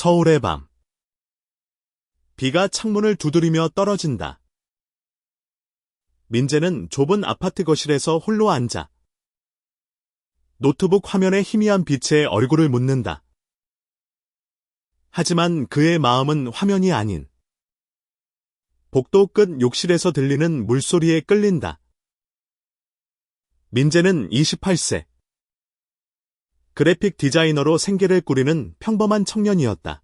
서울의 밤. 비가 창문을 두드리며 떨어진다. 민재는 좁은 아파트 거실에서 홀로 앉아 노트북 화면에 희미한 빛에 얼굴을 묻는다. 하지만 그의 마음은 화면이 아닌 복도 끝 욕실에서 들리는 물소리에 끌린다. 민재는 28세. 그래픽 디자이너로 생계를 꾸리는 평범한 청년이었다.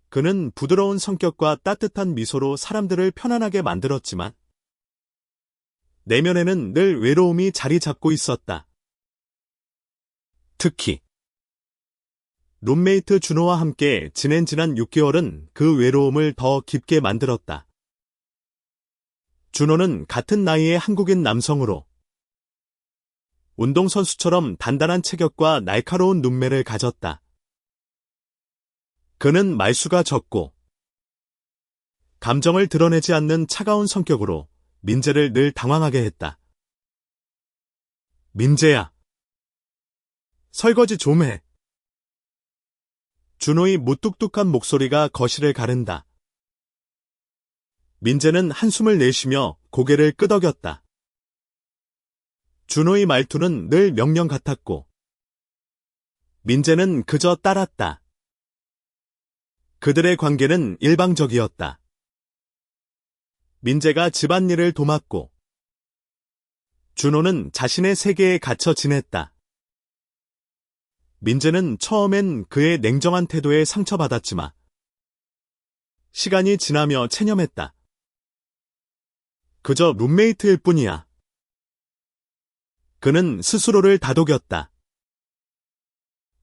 그는 부드러운 성격과 따뜻한 미소로 사람들을 편안하게 만들었지만 내면에는 늘 외로움이 자리 잡고 있었다. 특히 룸메이트 준호와 함께 지낸 지난 6개월은 그 외로움을 더 깊게 만들었다. 준호는 같은 나이의 한국인 남성으로 운동선수처럼 단단한 체격과 날카로운 눈매를 가졌다. 그는 말수가 적고 감정을 드러내지 않는 차가운 성격으로 민재를 늘 당황하게 했다. 민재야, 설거지 좀 해. 준호의 무뚝뚝한 목소리가 거실을 가른다. 민재는 한숨을 내쉬며 고개를 끄덕였다. 준호의 말투는 늘 명령 같았고 민재는 그저 따랐다. 그들의 관계는 일방적이었다. 민재가 집안일을 도맡고 준호는 자신의 세계에 갇혀 지냈다. 민재는 처음엔 그의 냉정한 태도에 상처받았지만 시간이 지나며 체념했다. 그저 룸메이트일 뿐이야. 그는 스스로를 다독였다.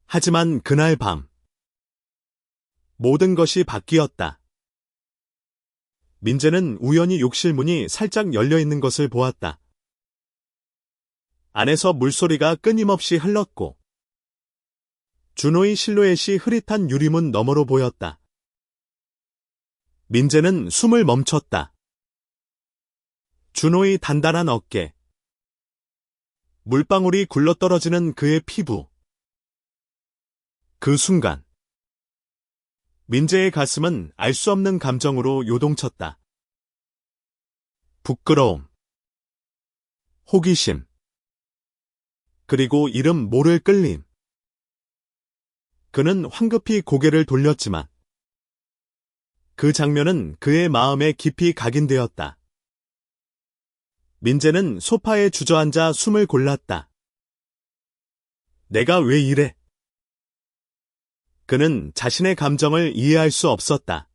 하지만 그날 밤 모든 것이 바뀌었다. 민재는 우연히 욕실 문이 살짝 열려있는 것을 보았다. 안에서 물소리가 끊임없이 흘렀고 준호의 실루엣이 흐릿한 유리문 너머로 보였다. 민재는 숨을 멈췄다. 준호의 단단한 어깨, 물방울이 굴러떨어지는 그의 피부. 그 순간 민재의 가슴은 알 수 없는 감정으로 요동쳤다. 부끄러움, 호기심, 그리고 이름 모를 끌림. 그는 황급히 고개를 돌렸지만 그 장면은 그의 마음에 깊이 각인되었다. 민재는 소파에 주저앉아 숨을 골랐다. 내가 왜 이래? 그는 자신의 감정을 이해할 수 없었다.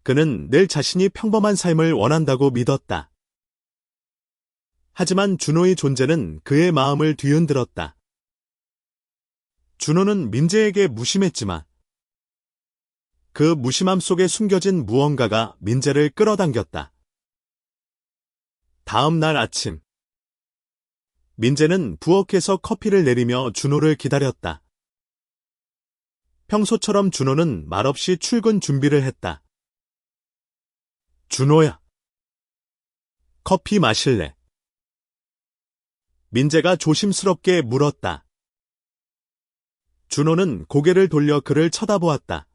그는 늘 자신이 평범한 삶을 원한다고 믿었다. 하지만 준호의 존재는 그의 마음을 뒤흔들었다. 준호는 민재에게 무심했지만 그 무심함 속에 숨겨진 무언가가 민재를 끌어당겼다. 다음 날 아침 민재는 부엌에서 커피를 내리며 준호를 기다렸다. 평소처럼 준호는 말없이 출근 준비를 했다. 준호야, 커피 마실래? 민재가 조심스럽게 물었다. 준호는 고개를 돌려 그를 쳐다보았다.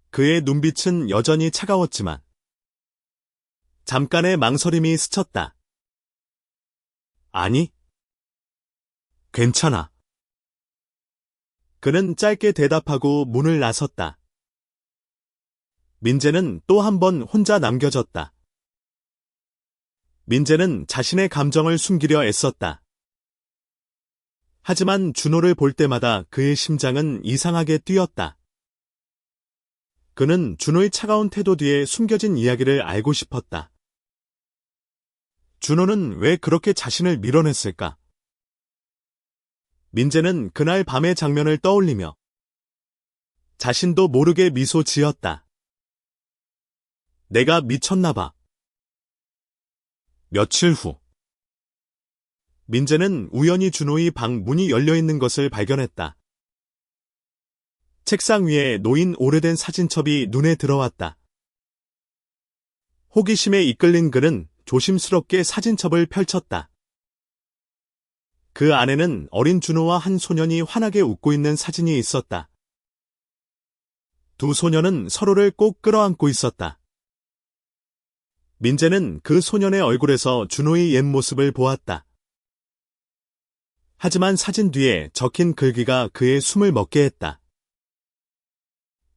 그의 눈빛은 여전히 차가웠지만 잠깐의 망설임이 스쳤다. 아니, 괜찮아. 그는 짧게 대답하고 문을 나섰다. 민재는 또 한 번 혼자 남겨졌다. 민재는 자신의 감정을 숨기려 애썼다. 하지만 준호를 볼 때마다 그의 심장은 이상하게 뛰었다. 그는 준호의 차가운 태도 뒤에 숨겨진 이야기를 알고 싶었다. 준호는 왜 그렇게 자신을 밀어냈을까? 민재는 그날 밤의 장면을 떠올리며 자신도 모르게 미소 지었다. 내가 미쳤나 봐. 며칠 후 민재는 우연히 준호의 방 문이 열려있는 것을 발견했다. 책상 위에 놓인 오래된 사진첩이 눈에 들어왔다. 호기심에 이끌린 그는 조심스럽게 사진첩을 펼쳤다. 그 안에는 어린 준호와 한 소년이 환하게 웃고 있는 사진이 있었다. 두 소년은 서로를 꼭 끌어안고 있었다. 민재는 그 소년의 얼굴에서 준호의 옛 모습을 보았다. 하지만 사진 뒤에 적힌 글귀가 그의 숨을 먹게 했다.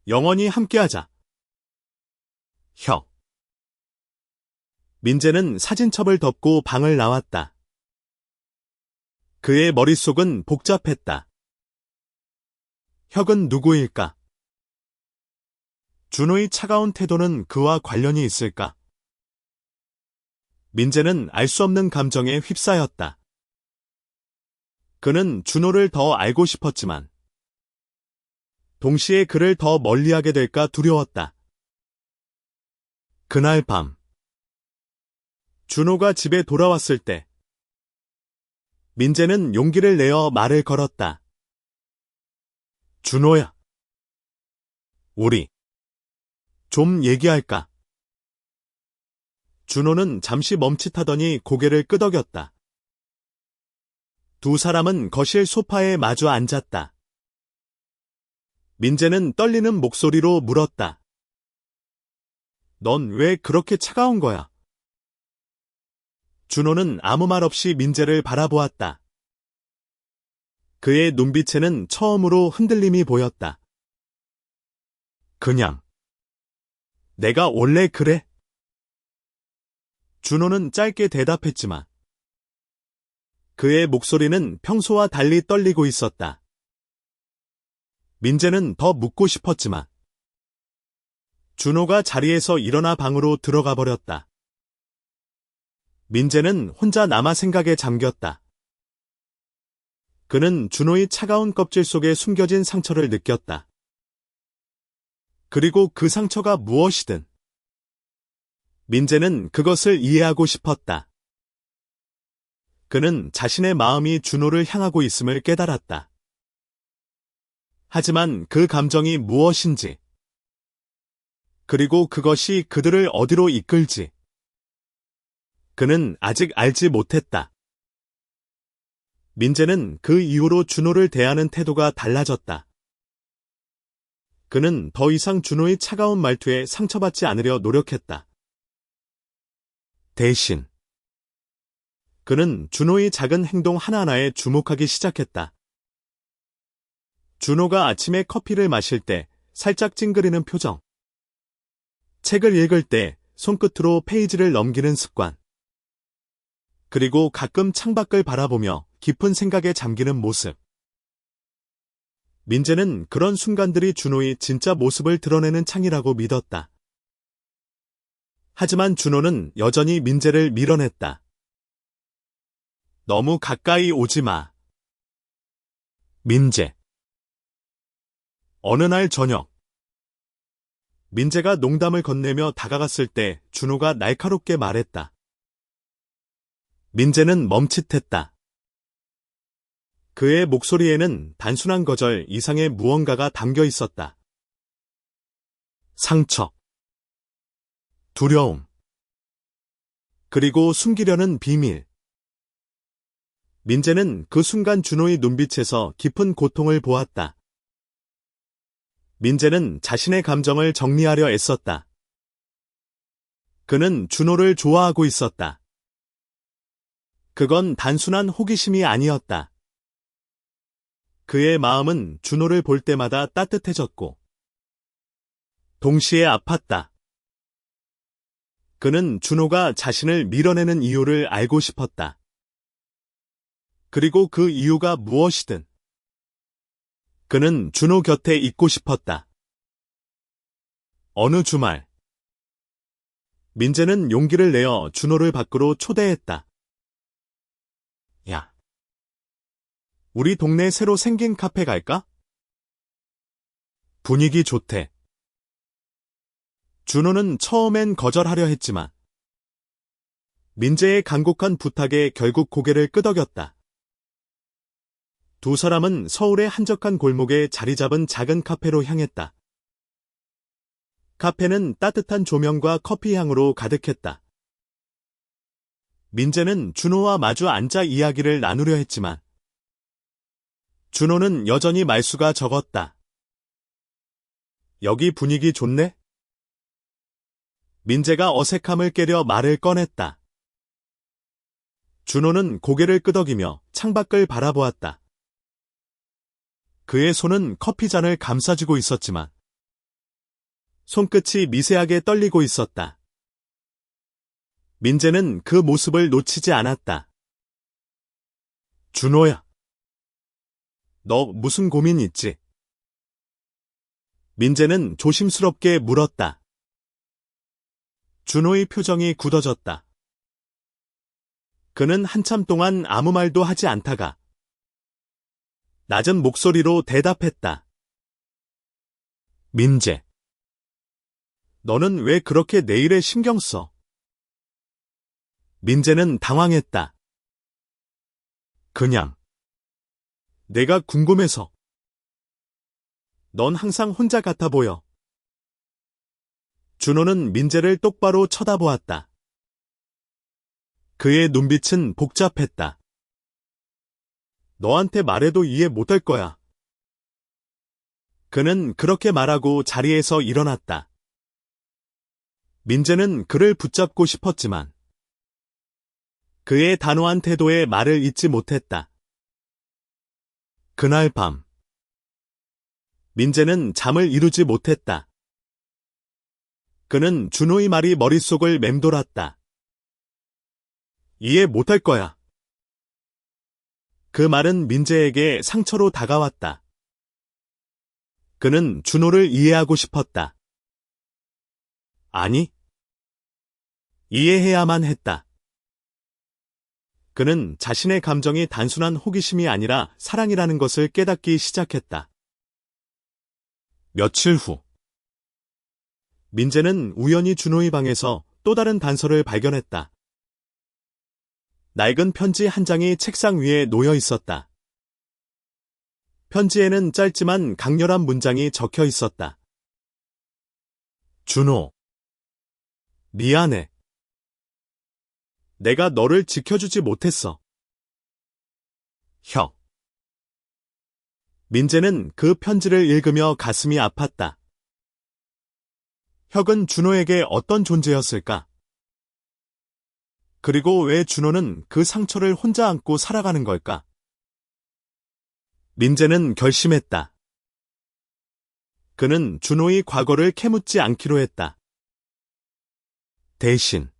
영원히 함께하자. 혀. 민재는 사진첩을 덮고 방을 나왔다. 그의 머릿속은 복잡했다. 혁은 누구일까? 준호의 차가운 태도는 그와 관련이 있을까? 민재는 알 수 없는 감정에 휩싸였다. 그는 준호를 더 알고 싶었지만 동시에 그를 더 멀리하게 될까 두려웠다. 그날 밤 준호가 집에 돌아왔을 때 민재는 용기를 내어 말을 걸었다. 준호야. 우리 좀 얘기할까? 준호는 잠시 멈칫하더니 고개를 끄덕였다. 두 사람은 거실 소파에 마주 앉았다. 민재는 떨리는 목소리로 물었다. 넌 왜 그렇게 차가운 거야? 준호는 아무 말 없이 민재를 바라보았다. 그의 눈빛에는 처음으로 흔들림이 보였다. 그냥. 내가 원래 그래? 준호는 짧게 대답했지만 그의 목소리는 평소와 달리 떨리고 있었다. 민재는 더 묻고 싶었지만 준호가 자리에서 일어나 방으로 들어가 버렸다. 민재는 혼자 남아 생각에 잠겼다. 그는 준호의 차가운 껍질 속에 숨겨진 상처를 느꼈다. 그리고 그 상처가 무엇이든 민재는 그것을 이해하고 싶었다. 그는 자신의 마음이 준호를 향하고 있음을 깨달았다. 하지만 그 감정이 무엇인지, 그리고 그것이 그들을 어디로 이끌지, 그는 아직 알지 못했다. 민재는 그 이후로 준호를 대하는 태도가 달라졌다. 그는 더 이상 준호의 차가운 말투에 상처받지 않으려 노력했다. 대신 그는 준호의 작은 행동 하나하나에 주목하기 시작했다. 준호가 아침에 커피를 마실 때 살짝 찡그리는 표정, 책을 읽을 때 손끝으로 페이지를 넘기는 습관, 그리고 가끔 창밖을 바라보며 깊은 생각에 잠기는 모습. 민재는 그런 순간들이 준호의 진짜 모습을 드러내는 창이라고 믿었다. 하지만 준호는 여전히 민재를 밀어냈다. 너무 가까이 오지 마. 민재. 어느 날 저녁, 민재가 농담을 건네며 다가갔을 때 준호가 날카롭게 말했다. 민재는 멈칫했다. 그의 목소리에는 단순한 거절 이상의 무언가가 담겨 있었다. 상처, 두려움, 그리고 숨기려는 비밀. 민재는 그 순간 준호의 눈빛에서 깊은 고통을 보았다. 민재는 자신의 감정을 정리하려 애썼다. 그는 준호를 좋아하고 있었다. 그건 단순한 호기심이 아니었다. 그의 마음은 준호를 볼 때마다 따뜻해졌고 동시에 아팠다. 그는 준호가 자신을 밀어내는 이유를 알고 싶었다. 그리고 그 이유가 무엇이든 그는 준호 곁에 있고 싶었다. 어느 주말, 민재는 용기를 내어 준호를 밖으로 초대했다. 야, 우리 동네 새로 생긴 카페 갈까? 분위기 좋대. 준호는 처음엔 거절하려 했지만 민재의 간곡한 부탁에 결국 고개를 끄덕였다. 두 사람은 서울의 한적한 골목에 자리 잡은 작은 카페로 향했다. 카페는 따뜻한 조명과 커피 향으로 가득했다. 민재는 준호와 마주 앉아 이야기를 나누려 했지만 준호는 여전히 말수가 적었다. 여기 분위기 좋네? 민재가 어색함을 깨려 말을 꺼냈다. 준호는 고개를 끄덕이며 창밖을 바라보았다. 그의 손은 커피잔을 감싸주고 있었지만 손끝이 미세하게 떨리고 있었다. 민재는 그 모습을 놓치지 않았다. 준호야. 너 무슨 고민 있지? 민재는 조심스럽게 물었다. 준호의 표정이 굳어졌다. 그는 한참 동안 아무 말도 하지 않다가 낮은 목소리로 대답했다. 민재. 너는 왜 그렇게 내 일에 신경 써? 민재는 당황했다. 그냥. 내가 궁금해서. 넌 항상 혼자 같아 보여. 준호는 민재를 똑바로 쳐다보았다. 그의 눈빛은 복잡했다. 너한테 말해도 이해 못할 거야. 그는 그렇게 말하고 자리에서 일어났다. 민재는 그를 붙잡고 싶었지만 그의 단호한 태도에 말을 잇지 못했다. 그날 밤 민재는 잠을 이루지 못했다. 그는 준호의 말이 머릿속을 맴돌았다. 이해 못할 거야. 그 말은 민재에게 상처로 다가왔다. 그는 준호를 이해하고 싶었다. 아니, 이해해야만 했다. 그는 자신의 감정이 단순한 호기심이 아니라 사랑이라는 것을 깨닫기 시작했다. 며칠 후, 민재는 우연히 준호의 방에서 또 다른 단서를 발견했다. 낡은 편지 한 장이 책상 위에 놓여 있었다. 편지에는 짧지만 강렬한 문장이 적혀 있었다. 준호. 미안해. 내가 너를 지켜주지 못했어. 혁. 민재는 그 편지를 읽으며 가슴이 아팠다. 혁은 준호에게 어떤 존재였을까? 그리고 왜 준호는 그 상처를 혼자 안고 살아가는 걸까? 민재는 결심했다. 그는 준호의 과거를 캐묻지 않기로 했다. 대신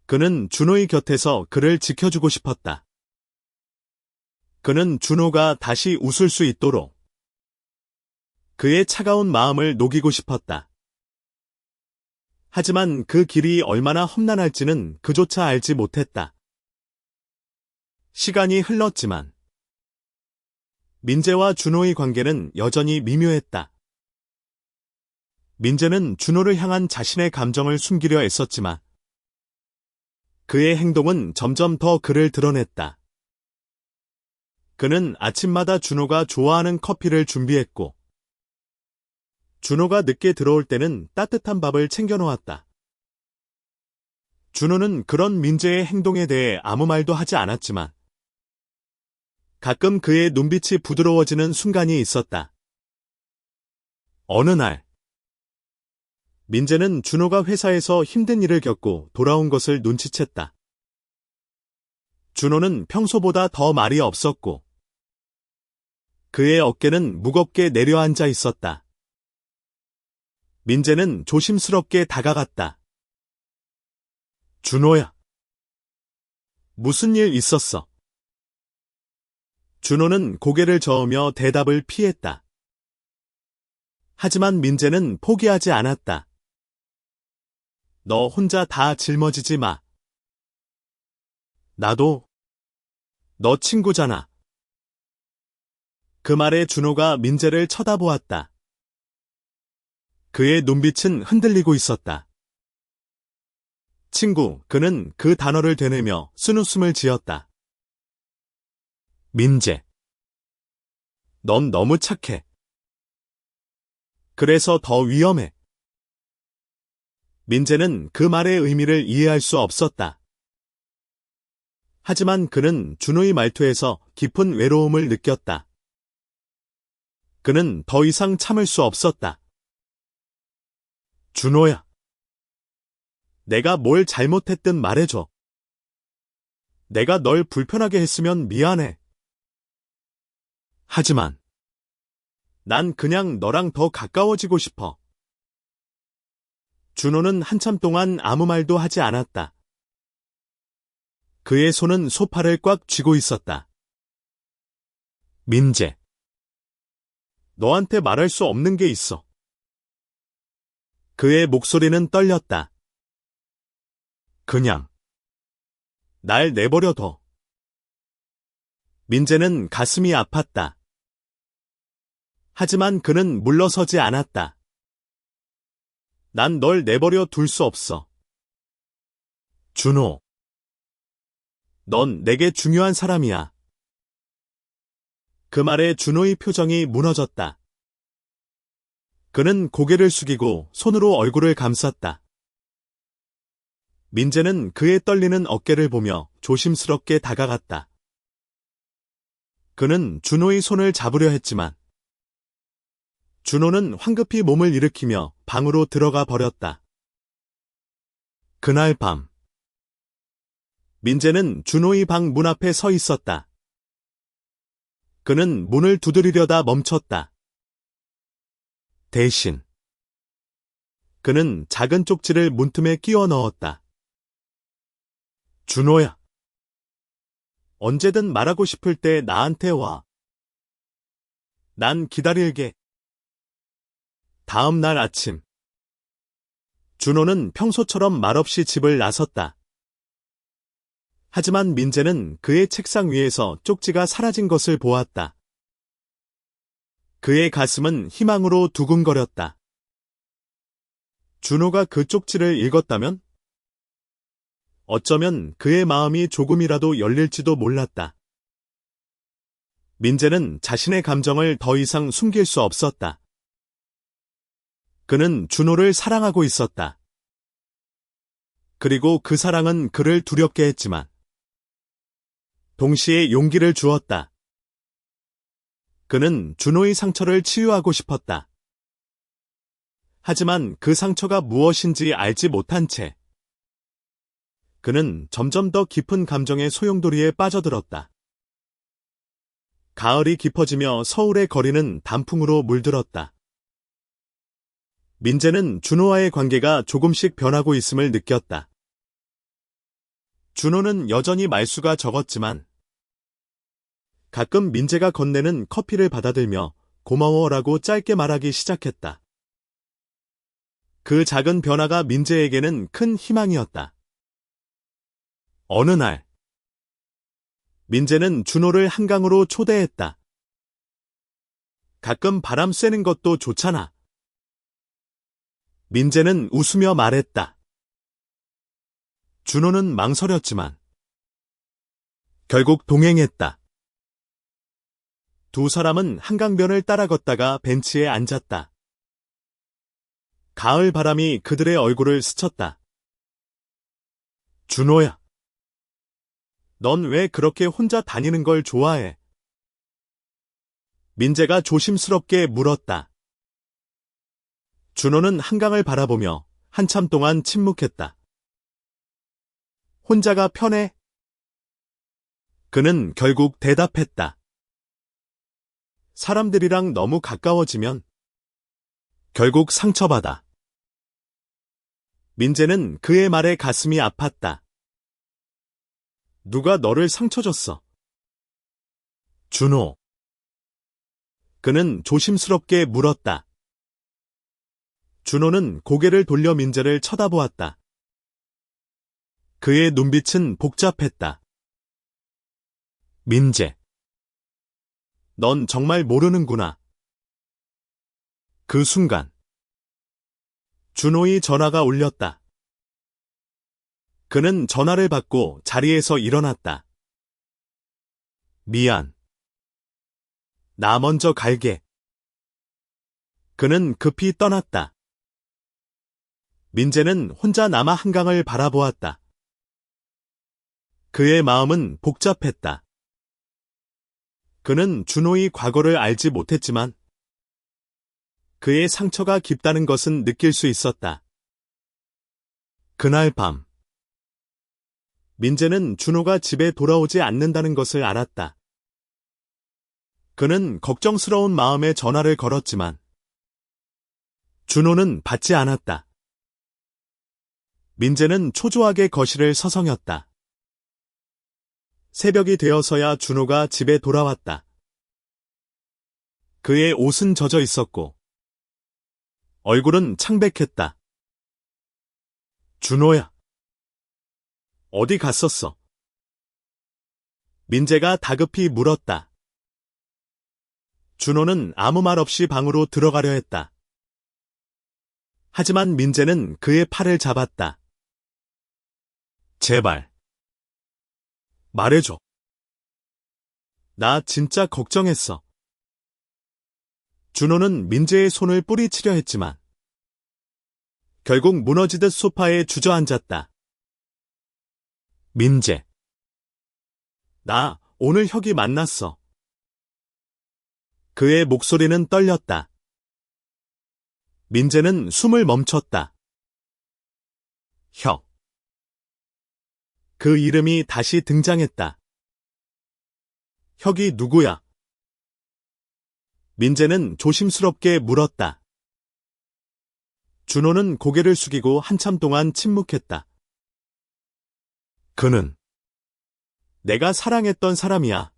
그는 준호의 곁에서 그를 지켜주고 싶었다. 그는 준호가 다시 웃을 수 있도록 그의 차가운 마음을 녹이고 싶었다. 하지만 그 길이 얼마나 험난할지는 그조차 알지 못했다. 시간이 흘렀지만 민재와 준호의 관계는 여전히 미묘했다. 민재는 준호를 향한 자신의 감정을 숨기려 애썼지만 그의 행동은 점점 더 그를 드러냈다. 그는 아침마다 준호가 좋아하는 커피를 준비했고 준호가 늦게 들어올 때는 따뜻한 밥을 챙겨놓았다. 준호는 그런 민재의 행동에 대해 아무 말도 하지 않았지만 가끔 그의 눈빛이 부드러워지는 순간이 있었다. 어느 날 민재는 준호가 회사에서 힘든 일을 겪고 돌아온 것을 눈치챘다. 준호는 평소보다 더 말이 없었고 그의 어깨는 무겁게 내려앉아 있었다. 민재는 조심스럽게 다가갔다. 준호야. 무슨 일 있었어? 준호는 고개를 저으며 대답을 피했다. 하지만 민재는 포기하지 않았다. 너 혼자 다 짊어지지 마. 나도 너 친구잖아. 그 말에 준호가 민재를 쳐다보았다. 그의 눈빛은 흔들리고 있었다. 친구, 그는 그 단어를 되뇌며 쓴웃음을 지었다. 민재. 넌 너무 착해. 그래서 더 위험해. 민재는 그 말의 의미를 이해할 수 없었다. 하지만 그는 준호의 말투에서 깊은 외로움을 느꼈다. 그는 더 이상 참을 수 없었다. 준호야. 내가 뭘 잘못했든 말해줘. 내가 널 불편하게 했으면 미안해. 하지만 난 그냥 너랑 더 가까워지고 싶어. 준호는 한참 동안 아무 말도 하지 않았다. 그의 손은 소파를 꽉 쥐고 있었다. 민재. 너한테 말할 수 없는 게 있어. 그의 목소리는 떨렸다. 그냥 날 내버려둬. 민재는 가슴이 아팠다. 하지만 그는 물러서지 않았다. 난 널 내버려 둘 수 없어. 준호. 넌 내게 중요한 사람이야. 그 말에 준호의 표정이 무너졌다. 그는 고개를 숙이고 손으로 얼굴을 감쌌다. 민재는 그의 떨리는 어깨를 보며 조심스럽게 다가갔다. 그는 준호의 손을 잡으려 했지만 준호는 황급히 몸을 일으키며 방으로 들어가 버렸다. 그날 밤 민재는 준호의 방 문 앞에 서 있었다. 그는 문을 두드리려다 멈췄다. 대신 그는 작은 쪽지를 문틈에 끼워 넣었다. 준호야. 언제든 말하고 싶을 때 나한테 와. 난 기다릴게. 다음 날 아침 준호는 평소처럼 말없이 집을 나섰다. 하지만 민재는 그의 책상 위에서 쪽지가 사라진 것을 보았다. 그의 가슴은 희망으로 두근거렸다. 준호가 그 쪽지를 읽었다면? 어쩌면 그의 마음이 조금이라도 열릴지도 몰랐다. 민재는 자신의 감정을 더 이상 숨길 수 없었다. 그는 준호를 사랑하고 있었다. 그리고 그 사랑은 그를 두렵게 했지만 동시에 용기를 주었다. 그는 준호의 상처를 치유하고 싶었다. 하지만 그 상처가 무엇인지 알지 못한 채 그는 점점 더 깊은 감정의 소용돌이에 빠져들었다. 가을이 깊어지며 서울의 거리는 단풍으로 물들었다. 민재는 준호와의 관계가 조금씩 변하고 있음을 느꼈다. 준호는 여전히 말수가 적었지만 가끔 민재가 건네는 커피를 받아들며 고마워라고 짧게 말하기 시작했다. 그 작은 변화가 민재에게는 큰 희망이었다. 어느 날 민재는 준호를 한강으로 초대했다. 가끔 바람 쐬는 것도 좋잖아. 민재는 웃으며 말했다. 준호는 망설였지만 결국 동행했다. 두 사람은 한강변을 따라 걷다가 벤치에 앉았다. 가을 바람이 그들의 얼굴을 스쳤다. 준호야. 넌 왜 그렇게 혼자 다니는 걸 좋아해? 민재가 조심스럽게 물었다. 준호는 한강을 바라보며 한참 동안 침묵했다. 혼자가 편해? 그는 결국 대답했다. 사람들이랑 너무 가까워지면 결국 상처받아. 민재는 그의 말에 가슴이 아팠다. 누가 너를 상처 줬어? 준호. 그는 조심스럽게 물었다. 준호는 고개를 돌려 민재를 쳐다보았다. 그의 눈빛은 복잡했다. 민재. 넌 정말 모르는구나. 그 순간 준호의 전화가 울렸다. 그는 전화를 받고 자리에서 일어났다. 미안. 나 먼저 갈게. 그는 급히 떠났다. 민재는 혼자 남아 한강을 바라보았다. 그의 마음은 복잡했다. 그는 준호의 과거를 알지 못했지만 그의 상처가 깊다는 것은 느낄 수 있었다. 그날 밤, 민재는 준호가 집에 돌아오지 않는다는 것을 알았다. 그는 걱정스러운 마음에 전화를 걸었지만 준호는 받지 않았다. 민재는 초조하게 거실을 서성였다. 새벽이 되어서야 준호가 집에 돌아왔다. 그의 옷은 젖어 있었고 얼굴은 창백했다. 준호야. 어디 갔었어? 민재가 다급히 물었다. 준호는 아무 말 없이 방으로 들어가려 했다. 하지만 민재는 그의 팔을 잡았다. 제발. 말해줘. 나 진짜 걱정했어. 준호는 민재의 손을 뿌리치려 했지만 결국 무너지듯 소파에 주저앉았다. 민재. 나 오늘 혁이 만났어. 그의 목소리는 떨렸다. 민재는 숨을 멈췄다. 혁. 그 이름이 다시 등장했다. 혁이 누구야? 민재는 조심스럽게 물었다. 준호는 고개를 숙이고 한참 동안 침묵했다. 그는 내가 사랑했던 사람이야.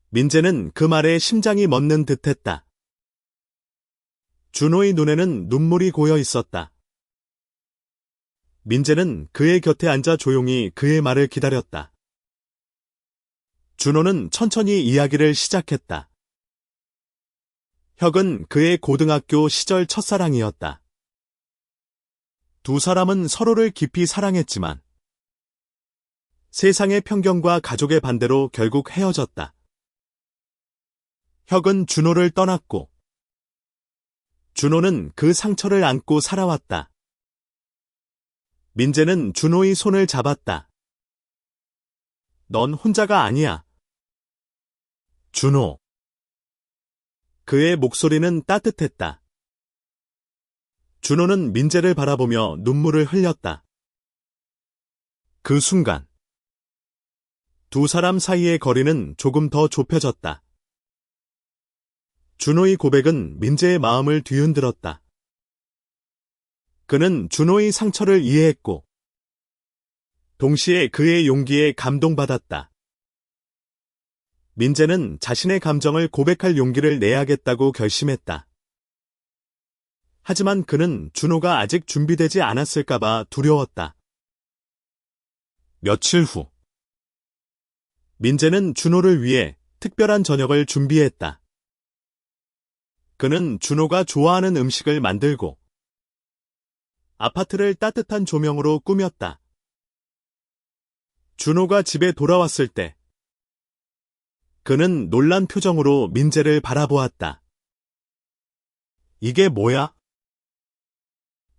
민재는 그 말에 심장이 멎는 듯했다. 준호의 눈에는 눈물이 고여 있었다. 민재는 그의 곁에 앉아 조용히 그의 말을 기다렸다. 준호는 천천히 이야기를 시작했다. 혁은 그의 고등학교 시절 첫사랑이었다. 두 사람은 서로를 깊이 사랑했지만 세상의 편견과 가족의 반대로 결국 헤어졌다. 혁은 준호를 떠났고 준호는 그 상처를 안고 살아왔다. 민재는 준호의 손을 잡았다. 넌 혼자가 아니야. 준호. 그의 목소리는 따뜻했다. 준호는 민재를 바라보며 눈물을 흘렸다. 그 순간 두 사람 사이의 거리는 조금 더 좁혀졌다. 준호의 고백은 민재의 마음을 뒤흔들었다. 그는 준호의 상처를 이해했고 동시에 그의 용기에 감동받았다. 민재는 자신의 감정을 고백할 용기를 내야겠다고 결심했다. 하지만 그는 준호가 아직 준비되지 않았을까봐 두려웠다. 며칠 후 민재는 준호를 위해 특별한 저녁을 준비했다. 그는 준호가 좋아하는 음식을 만들고 아파트를 따뜻한 조명으로 꾸몄다. 준호가 집에 돌아왔을 때 그는 놀란 표정으로 민재를 바라보았다. 이게 뭐야?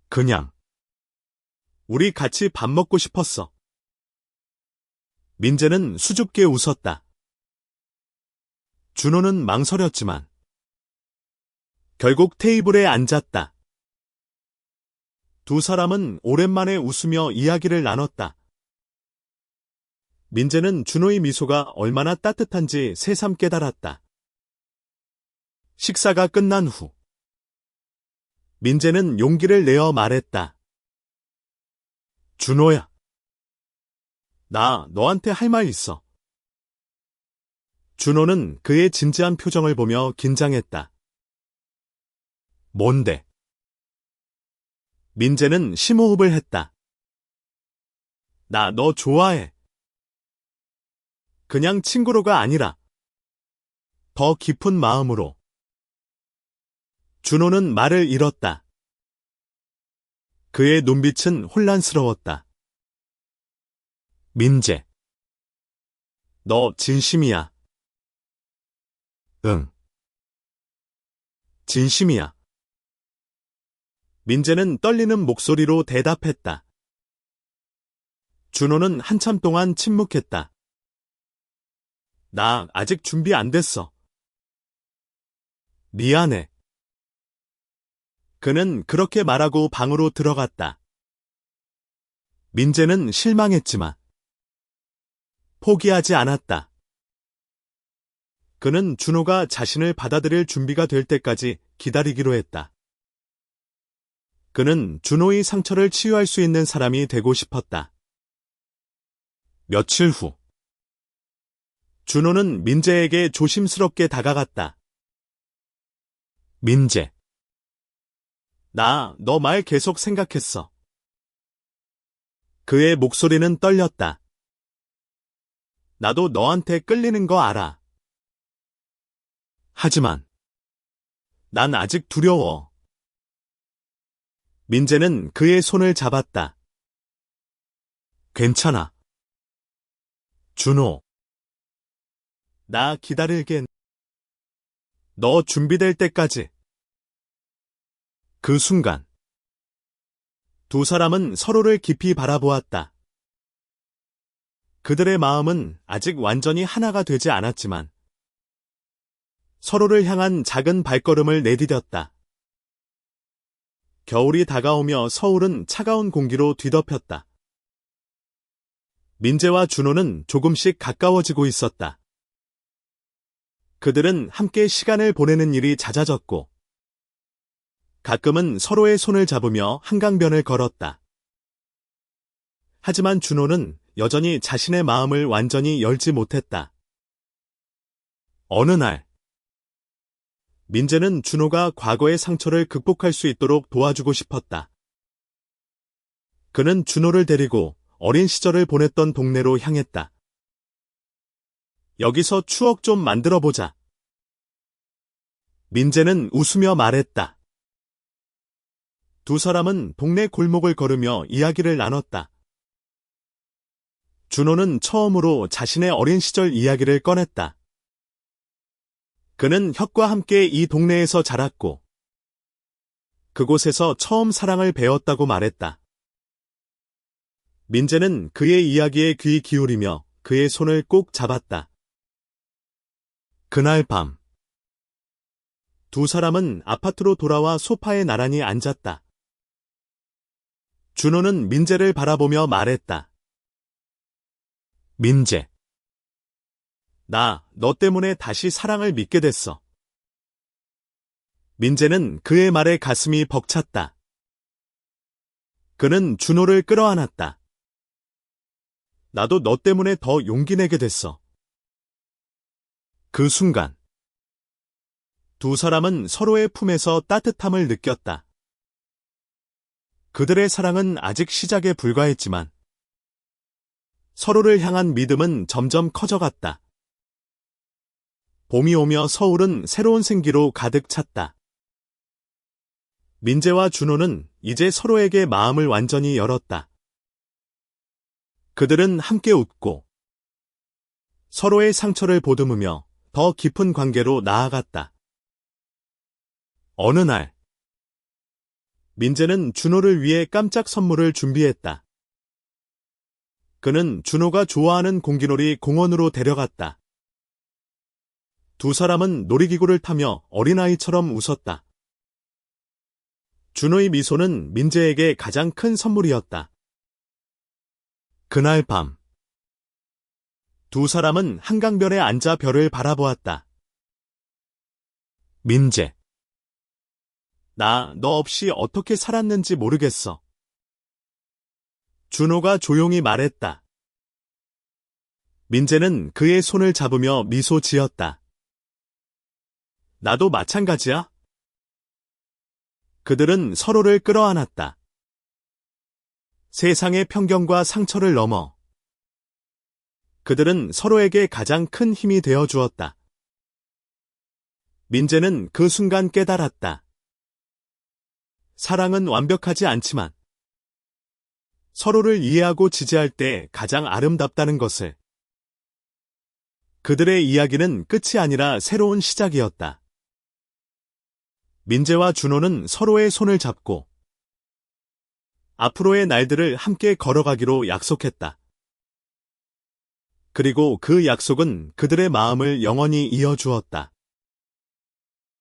그냥 우리 같이 밥 먹고 싶었어. 민재는 수줍게 웃었다. 준호는 망설였지만 결국 테이블에 앉았다. 두 사람은 오랜만에 웃으며 이야기를 나눴다. 민재는 준호의 미소가 얼마나 따뜻한지 새삼 깨달았다. 식사가 끝난 후 민재는 용기를 내어 말했다. 준호야. 나 너한테 할 말 있어. 준호는 그의 진지한 표정을 보며 긴장했다. 뭔데? 민재는 심호흡을 했다. 나 너 좋아해. 그냥 친구로가 아니라 더 깊은 마음으로. 준호는 말을 잃었다. 그의 눈빛은 혼란스러웠다. 민재. 너 진심이야. 응. 진심이야. 민재는 떨리는 목소리로 대답했다. 준호는 한참 동안 침묵했다. 나 아직 준비 안 됐어. 미안해. 그는 그렇게 말하고 방으로 들어갔다. 민재는 실망했지만 포기하지 않았다. 그는 준호가 자신을 받아들일 준비가 될 때까지 기다리기로 했다. 그는 준호의 상처를 치유할 수 있는 사람이 되고 싶었다. 며칠 후, 준호는 민재에게 조심스럽게 다가갔다. 민재. 나 너 말 계속 생각했어. 그의 목소리는 떨렸다. 나도 너한테 끌리는 거 알아. 하지만 난 아직 두려워. 민재는 그의 손을 잡았다. 괜찮아. 준호. 나 기다릴게. 너 준비될 때까지. 그 순간 두 사람은 서로를 깊이 바라보았다. 그들의 마음은 아직 완전히 하나가 되지 않았지만 서로를 향한 작은 발걸음을 내디뎠다. 겨울이 다가오며 서울은 차가운 공기로 뒤덮였다. 민재와 준호는 조금씩 가까워지고 있었다. 그들은 함께 시간을 보내는 일이 잦아졌고 가끔은 서로의 손을 잡으며 한강변을 걸었다. 하지만 준호는 여전히 자신의 마음을 완전히 열지 못했다. 어느 날, 민재는 준호가 과거의 상처를 극복할 수 있도록 도와주고 싶었다. 그는 준호를 데리고 어린 시절을 보냈던 동네로 향했다. 여기서 추억 좀 만들어보자. 민재는 웃으며 말했다. 두 사람은 동네 골목을 걸으며 이야기를 나눴다. 준호는 처음으로 자신의 어린 시절 이야기를 꺼냈다. 그는 혁과 함께 이 동네에서 자랐고 그곳에서 처음 사랑을 배웠다고 말했다. 민재는 그의 이야기에 귀 기울이며 그의 손을 꼭 잡았다. 그날 밤, 두 사람은 아파트로 돌아와 소파에 나란히 앉았다. 준호는 민재를 바라보며 말했다. 민재. 나 너 때문에 다시 사랑을 믿게 됐어. 민재는 그의 말에 가슴이 벅찼다. 그는 준호를 끌어안았다. 나도 너 때문에 더 용기 내게 됐어. 그 순간 두 사람은 서로의 품에서 따뜻함을 느꼈다. 그들의 사랑은 아직 시작에 불과했지만 서로를 향한 믿음은 점점 커져갔다. 봄이 오며 서울은 새로운 생기로 가득 찼다. 민재와 준호는 이제 서로에게 마음을 완전히 열었다. 그들은 함께 웃고 서로의 상처를 보듬으며 더 깊은 관계로 나아갔다. 어느 날, 민재는 준호를 위해 깜짝 선물을 준비했다. 그는 준호가 좋아하는 공기놀이 공원으로 데려갔다. 두 사람은 놀이기구를 타며 어린아이처럼 웃었다. 준호의 미소는 민재에게 가장 큰 선물이었다. 그날 밤, 두 사람은 한강변에 앉아 별을 바라보았다. 민재. 나 너 없이 어떻게 살았는지 모르겠어. 준호가 조용히 말했다. 민재는 그의 손을 잡으며 미소 지었다. 나도 마찬가지야. 그들은 서로를 끌어안았다. 세상의 편견과 상처를 넘어 그들은 서로에게 가장 큰 힘이 되어 주었다. 민재는 그 순간 깨달았다. 사랑은 완벽하지 않지만 서로를 이해하고 지지할 때 가장 아름답다는 것을. 그들의 이야기는 끝이 아니라 새로운 시작이었다. 민재와 준호는 서로의 손을 잡고 앞으로의 날들을 함께 걸어가기로 약속했다. 그리고 그 약속은 그들의 마음을 영원히 이어주었다.